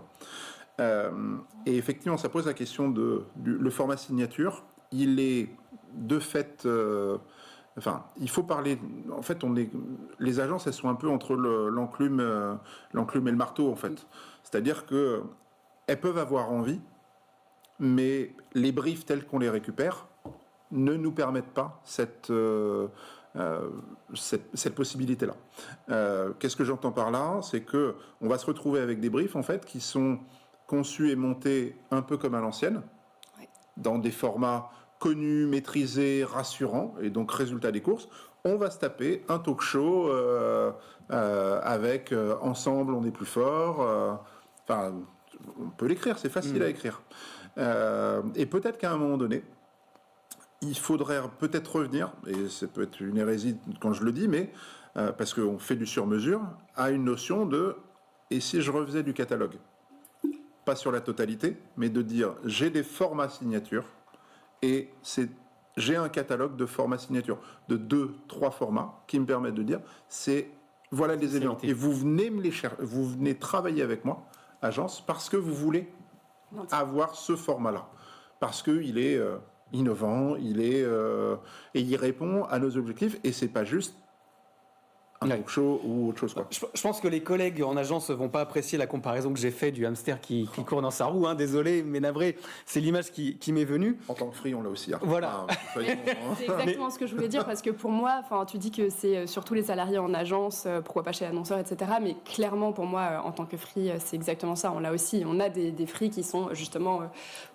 Et effectivement, ça pose la question le format signature. Il est de fait, il faut parler. En fait, les agences, elles sont un peu entre l'enclume et le marteau, en fait. C'est-à-dire que elles peuvent avoir envie, mais les briefs tels qu'on les récupère ne nous permettent pas cette possibilité-là. Qu'est-ce que j'entends par là? C'est que on va se retrouver avec des briefs, en fait, qui sont conçus et montés un peu comme à l'ancienne, dans des formats connus, maîtrisés, rassurants, et donc résultat des courses, on va se taper un talk show avec ensemble on est plus fort. On peut l'écrire, c'est facile à écrire. Et peut-être qu'à un moment donné, il faudrait peut-être revenir, et ça peut être une hérésie quand je le dis, mais parce qu'on fait du sur-mesure, à une notion de « et si je refaisais du catalogue ?» Pas sur la totalité, mais de dire « j'ai des formats signatures et j'ai un catalogue de formats signatures, de 2-3 formats qui me permettent de dire voilà les éléments. Et vous venez vous venez travailler avec moi, agence, parce que vous voulez avoir ce format-là. Parce qu'il est innovant, et il répond à nos objectifs, et c'est pas juste un talk show ou autre chose, quoi. Je pense que les collègues en agence ne vont pas apprécier la comparaison que j'ai faite du hamster qui court dans sa roue. Désolé, mais navré, c'est l'image qui m'est venue. En tant que free, on l'a aussi. Voilà. C'est exactement ce que je voulais dire, parce que pour moi, tu dis que c'est surtout les salariés en agence, pourquoi pas chez l'annonceur, etc. Mais clairement, pour moi, en tant que free, c'est exactement ça. On l'a aussi. On a des free qui sont justement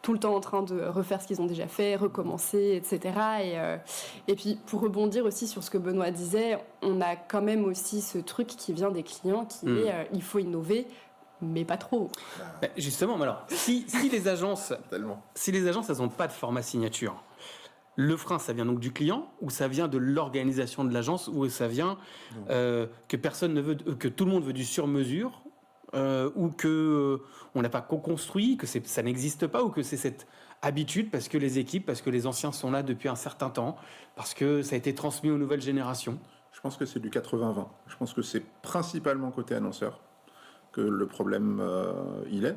tout le temps en train de refaire ce qu'ils ont déjà fait, recommencer, etc. Et puis, pour rebondir aussi sur ce que Benoît disait, on a quand même aussi ce truc qui vient des clients qui est il faut innover, mais pas trop. Justement, alors si les agences elles n'ont pas de format signature, le frein ça vient donc du client, ou ça vient de l'organisation de l'agence, ou ça vient que personne ne veut, que tout le monde veut du sur-mesure, ou que on n'a pas co-construit, que ça n'existe pas, ou que c'est cette habitude parce que les équipes, parce que les anciens sont là depuis un certain temps, parce que ça a été transmis aux nouvelles générations. Je pense que c'est du 80-20. Je pense que c'est principalement côté annonceur que le problème il est.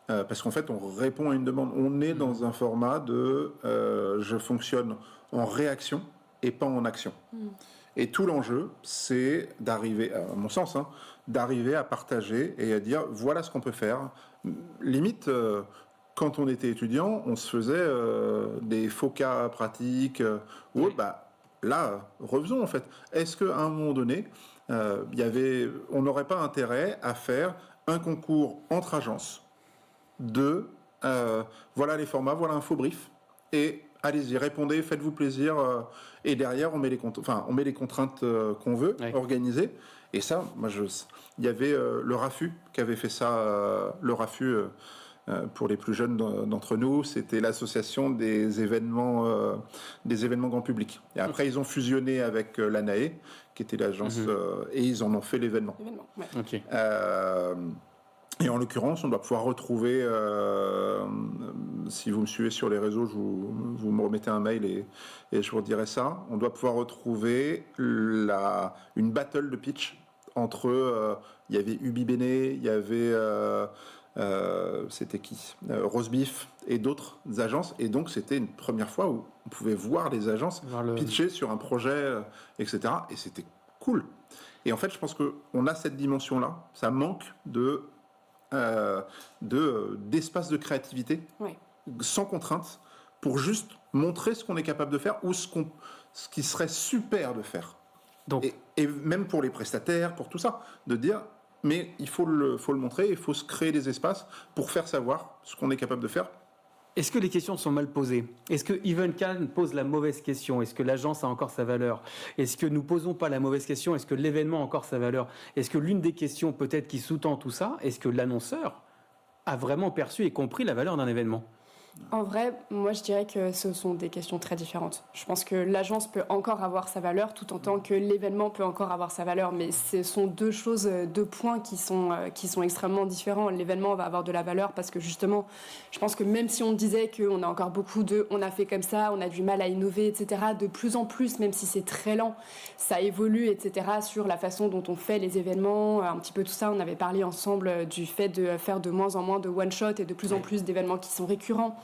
Parce qu'en fait, on répond à une demande. On est dans un format de je fonctionne en réaction et pas en action. Et tout l'enjeu, c'est d'arriver, à mon sens, d'arriver à partager et à dire voilà ce qu'on peut faire. Limite, quand on était étudiant, on se faisait des faux cas pratiques ou autre. Là, refaisons en fait. Est-ce qu'à un moment donné, on n'aurait pas intérêt à faire un concours entre agences voilà les formats, voilà un faux brief, et allez-y, répondez, faites-vous plaisir, et derrière on met les contraintes qu'on veut organiser. Et ça, il y avait le RAFU qui avait fait ça, le RAFU. Pour les plus jeunes d'entre nous, c'était l'association des événements grand public. Et après, ils ont fusionné avec l'ANAE, qui était l'agence, et ils en ont fait l'événement. Okay. Et en l'occurrence, on doit pouvoir retrouver, si vous me suivez sur les réseaux, vous me remettez un mail et je vous dirai ça. On doit pouvoir retrouver une battle de pitch entre, il y avait Ubi Bene, il y avait... c'était qui Rosebeef et d'autres agences, et donc c'était une première fois où on pouvait voir les agences pitcher sur un projet, etc. Et c'était cool. Et en fait, je pense qu'on a cette dimension-là. Ça manque d'espace de créativité, sans contrainte, pour juste montrer ce qu'on est capable de faire ou ce qui serait super de faire. Donc. Et même pour les prestataires, pour tout ça, de dire... Mais il faut le montrer, il faut se créer des espaces pour faire savoir ce qu'on est capable de faire. Est-ce que les questions sont mal posées? Est-ce que Evencan pose la mauvaise question? Est-ce que l'agence a encore sa valeur? Est-ce que nous posons pas la mauvaise question? Est-ce que l'événement a encore sa valeur? Est-ce que l'une des questions peut-être qui sous-tend tout ça, est-ce que l'annonceur a vraiment perçu et compris la valeur d'un événement? En vrai, moi je dirais que ce sont des questions très différentes. Je pense que l'agence peut encore avoir sa valeur tout en tant que l'événement peut encore avoir sa valeur, mais ce sont deux choses, deux points qui sont extrêmement différents. L'événement va avoir de la valeur parce que justement, je pense que même si on disait qu'on a encore beaucoup on a fait comme ça, on a du mal à innover, etc., de plus en plus, même si c'est très lent, ça évolue, etc., sur la façon dont on fait les événements, un petit peu tout ça. On avait parlé ensemble du fait de faire de moins en moins de one-shot et de plus en plus d'événements qui sont récurrents.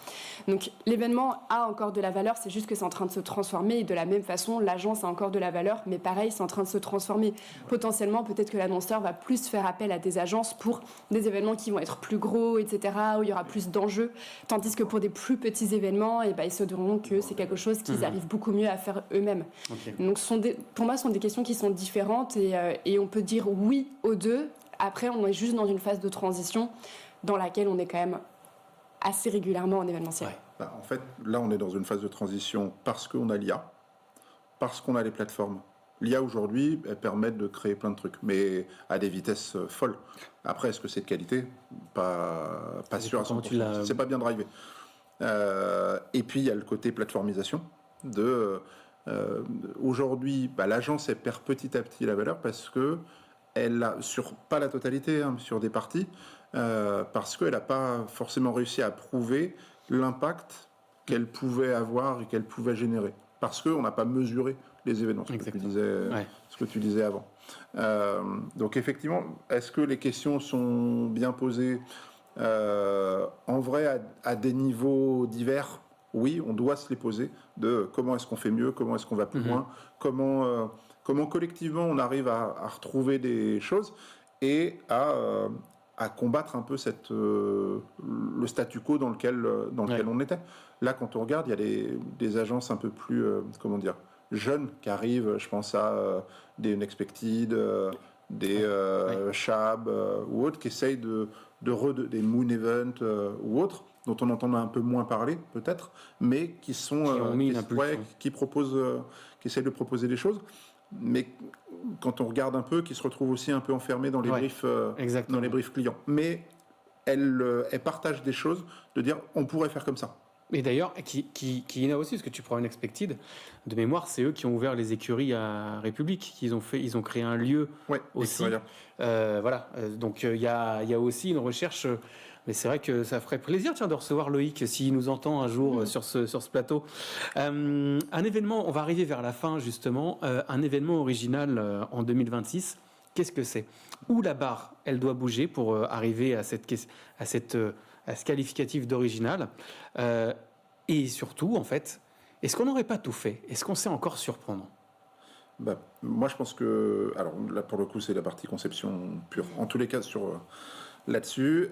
Donc l'événement a encore de la valeur, c'est juste que c'est en train de se transformer et de la même façon l'agence a encore de la valeur, mais pareil c'est en train de se transformer. Potentiellement peut-être que l'annonceur va plus faire appel à des agences pour des événements qui vont être plus gros, etc., où il y aura plus d'enjeux, tandis que pour des plus petits événements, ils se diront que c'est quelque chose qu'ils arrivent beaucoup mieux à faire eux-mêmes. Okay. Donc pour moi ce sont des questions qui sont différentes et on peut dire oui aux deux. Après on est juste dans une phase de transition dans laquelle on est quand même assez régulièrement en événementiel. Ouais. En fait, là, on est dans une phase de transition parce qu'on a l'IA, parce qu'on a les plateformes. L'IA, aujourd'hui, elle permet de créer plein de trucs, mais à des vitesses folles. Après, est-ce que c'est de qualité ? Pas sûr à 100%. C'est pas bien drivé. Et puis, il y a le côté plateformisation. Aujourd'hui, l'agence, elle perd petit à petit la valeur parce que elle a, pas la totalité, sur des parties, parce qu'elle n'a pas forcément réussi à prouver l'impact qu'elle pouvait avoir et qu'elle pouvait générer. Parce qu'on n'a pas mesuré les événements, ce que tu disais avant. Donc effectivement, est-ce que les questions sont bien posées en vrai à des niveaux divers ? Oui, on doit se les poser, de comment est-ce qu'on fait mieux, comment est-ce qu'on va plus loin, comment collectivement on arrive à retrouver des choses et à combattre un peu le statu quo dans lequel on était. Là, quand on regarde, il y a des agences un peu plus, jeunes qui arrivent, je pense à des Unexpected, des Shab ou autres, qui essayent des Moon Event ou autres, dont on entend un peu moins parler, peut-être, mais qui essayent de proposer des choses. Mais quand on regarde un peu, qui se retrouvent aussi un peu enfermés dans les briefs clients. Mais elle partage des choses, de dire on pourrait faire comme ça. Et d'ailleurs, qui innove aussi, parce que tu prends Unexpected, de mémoire, c'est eux qui ont ouvert les écuries à République, ils ont créé un lieu aussi. Donc il y a aussi une recherche. Mais c'est vrai que ça ferait plaisir de recevoir Loïc s'il nous entend un jour sur ce plateau. Un événement, on va arriver vers la fin justement, un événement original en 2026, qu'est-ce que c'est ? Où la barre, elle doit bouger pour arriver à ce qualificatif d'original et surtout, en fait, est-ce qu'on n'aurait pas tout fait ? Est-ce qu'on sait encore surprendre ? Moi, je pense que... Alors là, pour le coup, c'est la partie conception pure. En tous les cas, là-dessus,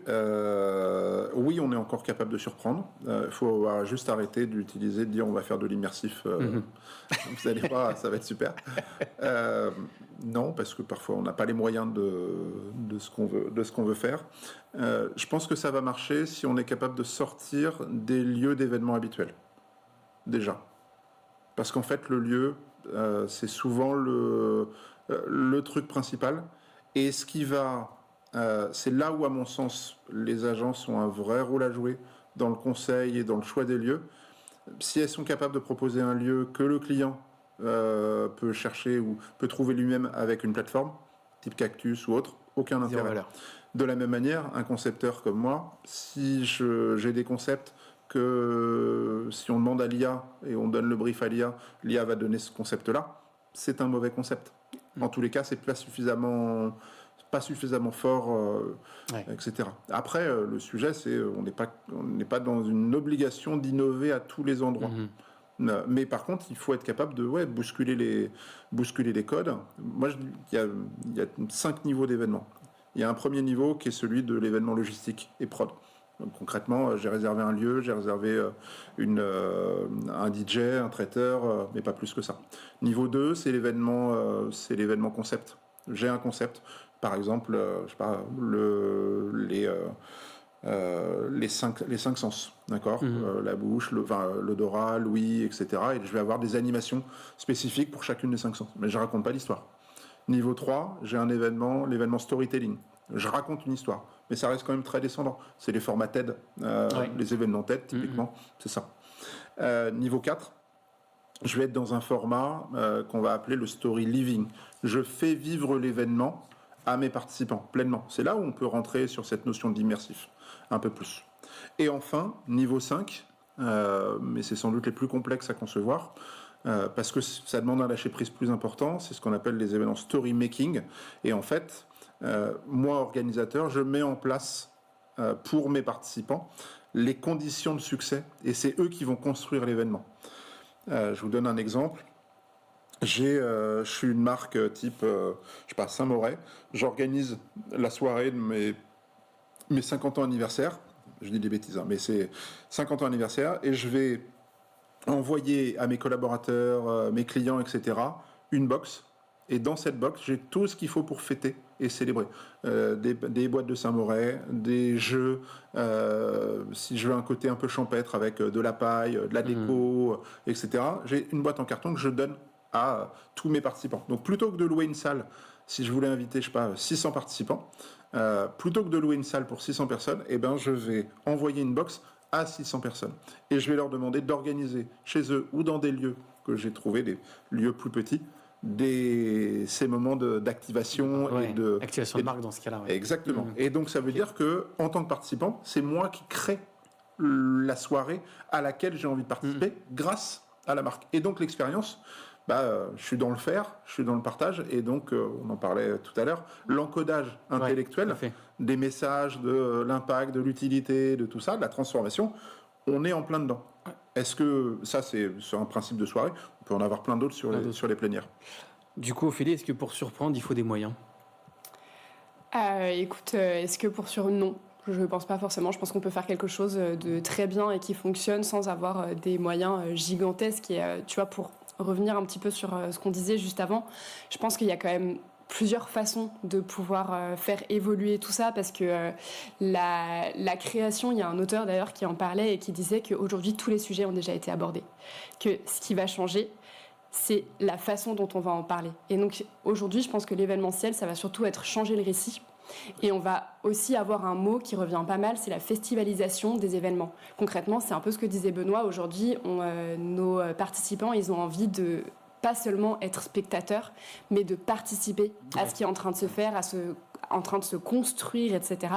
oui, on est encore capable de surprendre. Il faut juste arrêter d'utiliser, de dire on va faire de l'immersif. Vous allez voir, ça va être super. Non, parce que parfois on n'a pas les moyens de ce qu'on veut faire. Je pense que ça va marcher si on est capable de sortir des lieux d'événements habituels. Déjà. Parce qu'en fait, le lieu, c'est souvent le truc principal. Et ce qui va... c'est là où, à mon sens, les agences ont un vrai rôle à jouer dans le conseil et dans le choix des lieux. Si elles sont capables de proposer un lieu que le client peut chercher ou peut trouver lui-même avec une plateforme, type Cactus ou autre, aucun intérêt. De la même manière, un concepteur comme moi, si j'ai des concepts que si on demande à l'IA et on donne le brief à l'IA va donner ce concept-là, c'est un mauvais concept. En tous les cas, c'est pas suffisamment fort, etc. Après, le sujet, c'est on n'est pas dans une obligation d'innover à tous les endroits. Mais par contre, il faut être capable de bousculer les codes. Moi, il y a 5 niveaux d'événements. Il y a un premier niveau qui est celui de l'événement logistique et prod. Donc, concrètement, j'ai réservé un lieu, j'ai réservé un DJ, un traiteur, mais pas plus que ça. Niveau 2, c'est l'événement concept. J'ai un concept. Par exemple, je sais pas, les cinq sens, d'accord, la bouche, l'odorat, l'ouïe, etc. Et je vais avoir des animations spécifiques pour chacune des 5 sens. Mais je raconte pas l'histoire. Niveau 3, j'ai l'événement storytelling. Je raconte une histoire. mais ça reste quand même très descendant. C'est les formats TED, les événements TED, typiquement, c'est ça. Niveau 4, je vais être dans un format qu'on va appeler le story living. Je fais vivre l'événement à mes participants, pleinement. C'est là où on peut rentrer sur cette notion d'immersif, un peu plus. Et enfin, niveau 5, mais c'est sans doute les plus complexes à concevoir, parce que ça demande un lâcher-prise plus important, c'est ce qu'on appelle les événements story making. Et en fait, moi, organisateur, je mets en place pour mes participants les conditions de succès, et c'est eux qui vont construire l'événement. Je vous donne un exemple. Je suis une marque type, je sais pas, Saint-Moret. J'organise la soirée de mes 50 ans anniversaire. Je dis des bêtises, mais c'est 50 ans anniversaire, et je vais envoyer à mes collaborateurs, mes clients, etc., une box. Et dans cette box, j'ai tout ce qu'il faut pour fêter et célébrer. Des boîtes de Saint-Moret, des jeux, si je veux un côté un peu champêtre avec de la paille, de la déco, etc. J'ai une boîte en carton que je donne à tous mes participants. Donc plutôt que de louer une salle, si je voulais inviter, je sais pas, 600 participants, plutôt que de louer une salle pour 600 personnes, eh ben, je vais envoyer une box à 600 personnes. Et je vais leur demander d'organiser chez eux ou dans des lieux que j'ai trouvés, des lieux plus petits, ces moments d'activation et de activation de marque dans ce cas-là. Ouais. Exactement. Et donc ça veut dire que en tant que participant, c'est moi qui crée la soirée à laquelle j'ai envie de participer grâce à la marque. Et donc l'expérience, je suis dans le faire, je suis dans le partage, et donc on en parlait tout à l'heure, l'encodage intellectuel des messages, de l'impact, de l'utilité, de tout ça, de la transformation, on est en plein dedans. Est-ce que ça, c'est un principe de soirée? On peut en avoir plein d'autres sur les plénières. Du coup, Ophélie, est-ce que pour surprendre, il faut des moyens? Écoute, est-ce que pour non, je ne pense pas forcément. Je pense qu'on peut faire quelque chose de très bien et qui fonctionne sans avoir des moyens gigantesques. Et tu vois, pour revenir un petit peu sur ce qu'on disait juste avant, je pense qu'il y a quand même plusieurs façons de pouvoir faire évoluer tout ça, parce que la création, il y a un auteur d'ailleurs qui en parlait et qui disait qu'aujourd'hui tous les sujets ont déjà été abordés, que ce qui va changer, c'est la façon dont on va en parler. Et donc aujourd'hui, je pense que l'événementiel, ça va surtout être changer le récit. Et on va aussi avoir un mot qui revient pas mal, c'est la festivalisation des événements. Concrètement, c'est un peu ce que disait Benoît. Aujourd'hui, nos participants, ils ont envie de pas seulement être spectateurs, mais de participer à ce qui est en train de se faire, en train de se construire, etc.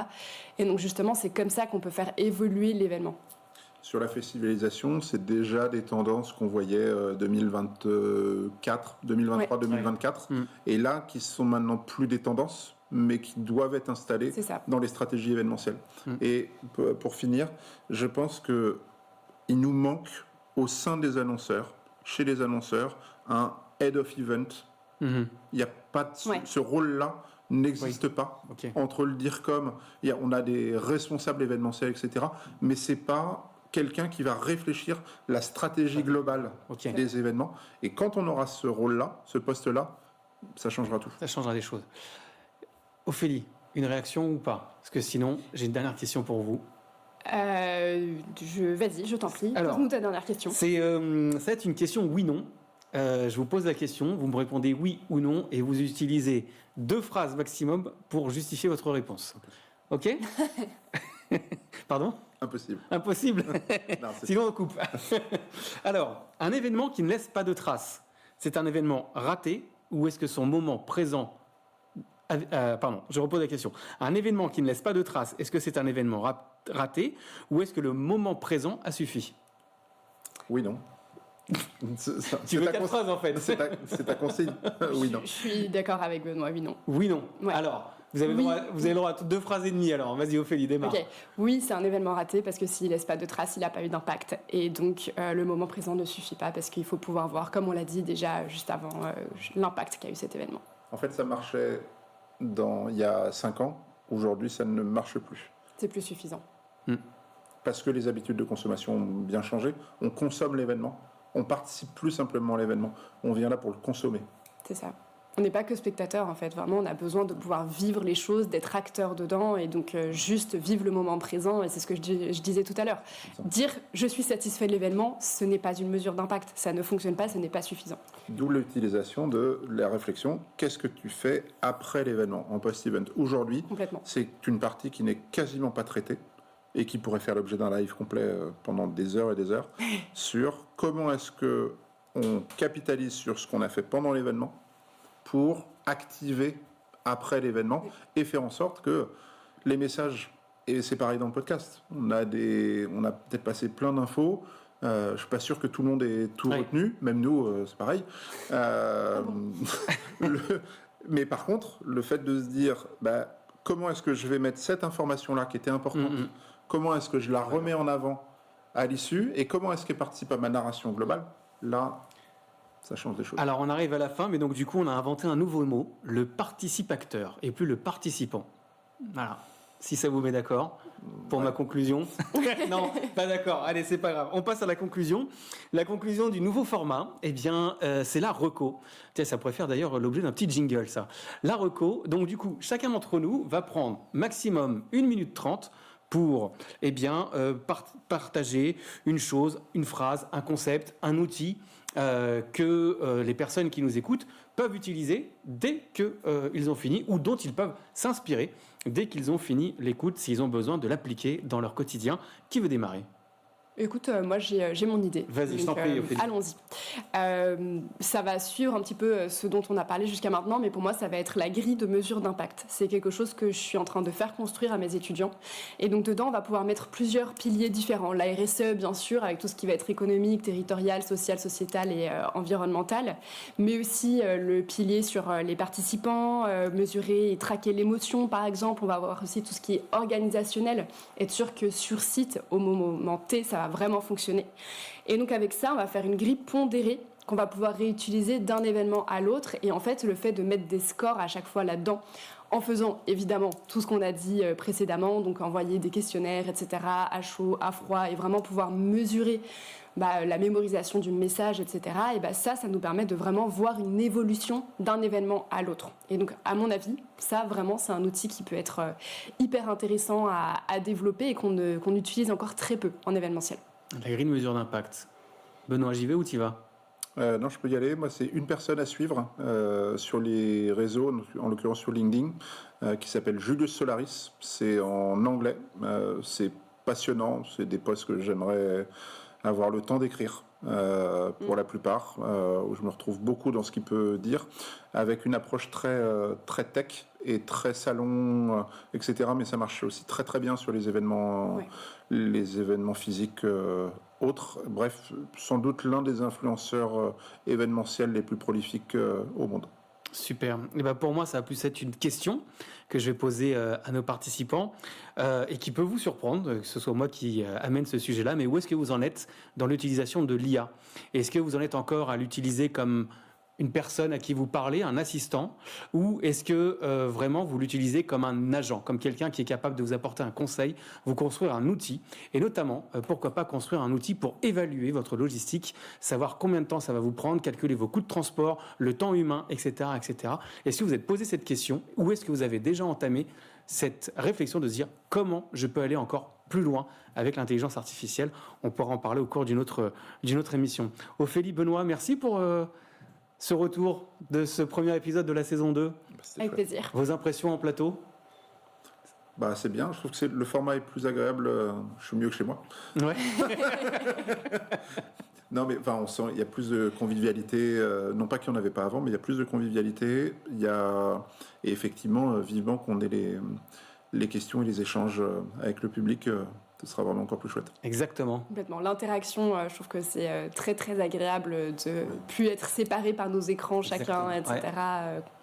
Et donc justement, c'est comme ça qu'on peut faire évoluer l'événement. Sur la festivalisation, c'est déjà des tendances qu'on voyait 2024, 2023, 2024, et là, qui sont maintenant plus des tendances, mais qui doivent être installées dans les stratégies événementielles. Et pour finir, je pense qu'il nous manque au sein des annonceurs, chez les annonceurs, un head of event. Il n'y a pas ce rôle-là n'existe pas entre le DIRCOM. On a des responsables événementiels, etc. Mais c'est pas quelqu'un qui va réfléchir la stratégie globale des événements. Et quand on aura ce rôle-là, ce poste-là, ça changera tout. Ça changera des choses. Ophélie, une réaction ou pas? Parce que sinon, j'ai une dernière question pour vous. Vas-y, je t'en prie. Pose-nous ta dernière question. Ça va être une question oui-non. Je vous pose la question, vous me répondez oui ou non, et vous utilisez 2 phrases maximum pour justifier votre réponse. Ok? Pardon? Impossible. Impossible. Non, sinon on coupe. Alors, un événement qui ne laisse pas de traces, c'est un événement raté, ou est-ce que son moment présent... pardon, je repose la question. Un événement qui ne laisse pas de traces, est-ce que c'est un événement raté, ou est-ce que le moment présent a suffi? Oui, non. Tu veux 4 phrases en fait. C'est ta consigne. Oui, non. Je suis d'accord avec Benoît, oui, non. Oui, non. Ouais. Alors, vous avez le droit à 2 phrases et demie alors. Vas-y Ophélie, démarre. Ok. Oui, c'est un événement raté parce que s'il laisse pas de traces, il n'a pas eu d'impact. Et donc, le moment présent ne suffit pas parce qu'il faut pouvoir voir, comme on l'a dit déjà juste avant, l'impact qu'a eu cet événement. En fait, ça marchait il y a 5 ans. Aujourd'hui, ça ne marche plus. C'est plus suffisant. Parce que les habitudes de consommation ont bien changé. On consomme l'événement. On participe plus simplement à l'événement. On vient là pour le consommer. C'est ça. On n'est pas que spectateur en fait, vraiment on a besoin de pouvoir vivre les choses, d'être acteur dedans et donc juste vivre le moment présent et c'est ce que je disais tout à l'heure. Dire je suis satisfait de l'événement, ce n'est pas une mesure d'impact, ça ne fonctionne pas, ce n'est pas suffisant. D'où l'utilisation de la réflexion, qu'est-ce que tu fais après l'événement, en post-event. Aujourd'hui, c'est une partie qui n'est quasiment pas traitée et qui pourrait faire l'objet d'un live complet pendant des heures et des heures sur comment est-ce qu'on capitalise sur ce qu'on a fait pendant l'événement pour activer après l'événement et faire en sorte que les messages, et c'est pareil dans le podcast, on a peut-être passé plein d'infos, je ne suis pas sûr que tout le monde ait tout retenu, même nous, c'est pareil. Mais par contre, le fait de se dire, comment est-ce que je vais mettre cette information-là qui était importante, comment est-ce que je la remets en avant à l'issue, et comment est-ce qu'elle participe à ma narration globale, là... ça change des choses. Alors, on arrive à la fin, mais donc du coup, on a inventé un nouveau mot, le participateur, et plus le participant. Voilà. Si ça vous met d'accord pour ma conclusion. Non, pas d'accord. Allez, c'est pas grave. On passe à la conclusion. La conclusion du nouveau format, eh bien, c'est la reco. Tiens, ça pourrait faire d'ailleurs l'objet d'un petit jingle, ça. La reco. Donc, du coup, chacun d'entre nous va prendre maximum 1 minute 30 pour partager une chose, une phrase, un concept, un outil que les personnes qui nous écoutent peuvent utiliser dès qu'ils ont fini ou dont ils peuvent s'inspirer dès qu'ils ont fini l'écoute s'ils ont besoin de l'appliquer dans leur quotidien. Qui veut démarrer ? Écoute, moi j'ai mon idée. Vas-y, je t'en prie. Allons-y. Ça va suivre un petit peu ce dont on a parlé jusqu'à maintenant, mais pour moi ça va être la grille de mesure d'impact. C'est quelque chose que je suis en train de faire construire à mes étudiants. Et donc dedans, on va pouvoir mettre plusieurs piliers différents. La RSE, bien sûr, avec tout ce qui va être économique, territorial, social, sociétal et environnemental, mais aussi le pilier sur les participants, mesurer et traquer l'émotion, par exemple. On va avoir aussi tout ce qui est organisationnel, être sûr que sur site, au moment T, ça va vraiment fonctionner. Et donc avec ça, on va faire une grille pondérée qu'on va pouvoir réutiliser d'un événement à l'autre. Et en fait, le fait de mettre des scores à chaque fois là-dedans, en faisant évidemment tout ce qu'on a dit précédemment, donc envoyer des questionnaires, etc., à chaud, à froid, et vraiment pouvoir mesurer la mémorisation du message, etc. Et ça nous permet de vraiment voir une évolution d'un événement à l'autre. Et donc, à mon avis, ça, vraiment, c'est un outil qui peut être hyper intéressant à développer et qu'on utilise encore très peu en événementiel. La grille de mesure d'impact. Benoît, j'y vais ou t'y vas ? Non, je peux y aller. Moi, c'est une personne à suivre sur les réseaux, en l'occurrence sur LinkedIn, qui s'appelle Julius Solaris. C'est en anglais. C'est passionnant. C'est des posts que j'aimerais avoir le temps d'écrire pour la plupart, où je me retrouve beaucoup dans ce qu'il peut dire, avec une approche très tech et très salon, etc. Mais ça marche aussi très très bien sur les événements, les événements physiques autres. Bref, sans doute l'un des influenceurs événementiels les plus prolifiques au monde. Super. Et pour moi, ça va plus être une question que je vais poser à nos participants et qui peut vous surprendre, que ce soit moi qui amène ce sujet-là, mais où est-ce que vous en êtes dans l'utilisation de l'IA ? Est-ce que vous en êtes encore à l'utiliser comme une personne à qui vous parlez, un assistant, ou est-ce que vraiment vous l'utilisez comme un agent, comme quelqu'un qui est capable de vous apporter un conseil, vous construire un outil, et notamment, pourquoi pas construire un outil pour évaluer votre logistique, savoir combien de temps ça va vous prendre, calculer vos coûts de transport, le temps humain, etc., etc. Est-ce que vous êtes posé cette question, ou est-ce que vous avez déjà entamé cette réflexion de se dire comment je peux aller encore plus loin avec l'intelligence artificielle ? On pourra en parler au cours d'une autre émission. Ophélie, Benoît, merci pour ce retour de ce premier épisode de la saison 2. Avec plaisir. Vos impressions en plateau ? C'est bien, je trouve que le format est plus agréable, je suis mieux que chez moi. Ouais. Non, mais on sent il y a plus de convivialité, non pas qu'il n'y en avait pas avant, mais il y a plus de convivialité. Et effectivement, vivement qu'on ait les questions et les échanges avec le public. Ce sera vraiment encore plus chouette. Exactement. Complètement. L'interaction, je trouve que c'est très très agréable de plus être séparés par nos écrans chacun, etc.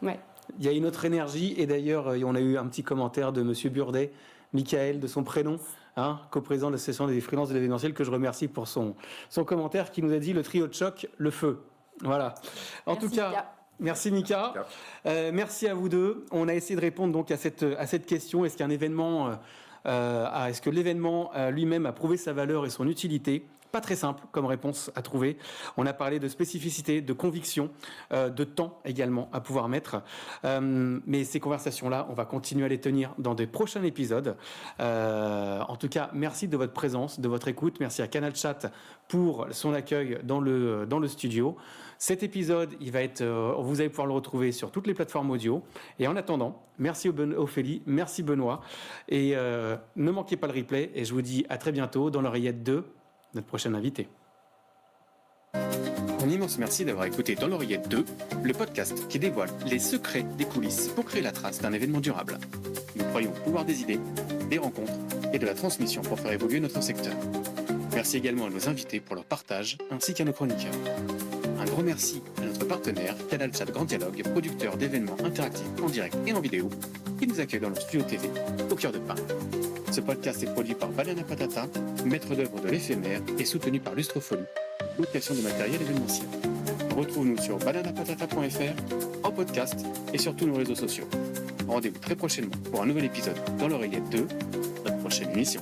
Ouais. Il y a une autre énergie, et d'ailleurs, on a eu un petit commentaire de Monsieur Burdet, Michael, de son prénom, coprésident de l'association des freelances de l'événementiel, que je remercie pour son commentaire, qui nous a dit le trio de choc, le feu. Voilà. En tout cas, Mika. Merci Mika. Merci à vous deux. On a essayé de répondre donc à cette question. Est-ce qu'un événement, est-ce que l'événement lui-même a prouvé sa valeur et son utilité pas très simple comme réponse à trouver. On a parlé de spécificité, de conviction, de temps également à pouvoir mettre. Mais ces conversations-là, on va continuer à les tenir dans des prochains épisodes. En tout cas, merci de votre présence, de votre écoute. Merci à Canal Chat pour son accueil dans le studio. Cet épisode, vous allez pouvoir le retrouver sur toutes les plateformes audio. Et en attendant, merci Ophélie, merci Benoît. Et ne manquez pas le replay. Et je vous dis à très bientôt dans l'oreillette de notre prochain invité. Un immense merci d'avoir écouté Dans l'oreillette 2, le podcast qui dévoile les secrets des coulisses pour créer la trace d'un événement durable. Nous croyons au pouvoir des idées, des rencontres et de la transmission pour faire évoluer notre secteur. Merci également à nos invités pour leur partage ainsi qu'à nos chroniqueurs. Un gros merci à notre partenaire Canal Chat Grand Dialogue, producteur d'événements interactifs en direct et en vidéo, qui nous accueille dans leur studio TV au cœur de Paris. Ce podcast est produit par Banana Patata, maître d'œuvre de l'éphémère et soutenu par Lustrofolie, location de matériel événementiel. Retrouve-nous sur bananapatata.fr, en podcast et sur tous nos réseaux sociaux. Rendez-vous très prochainement pour un nouvel épisode dans l'oreillette 2, notre prochaine émission.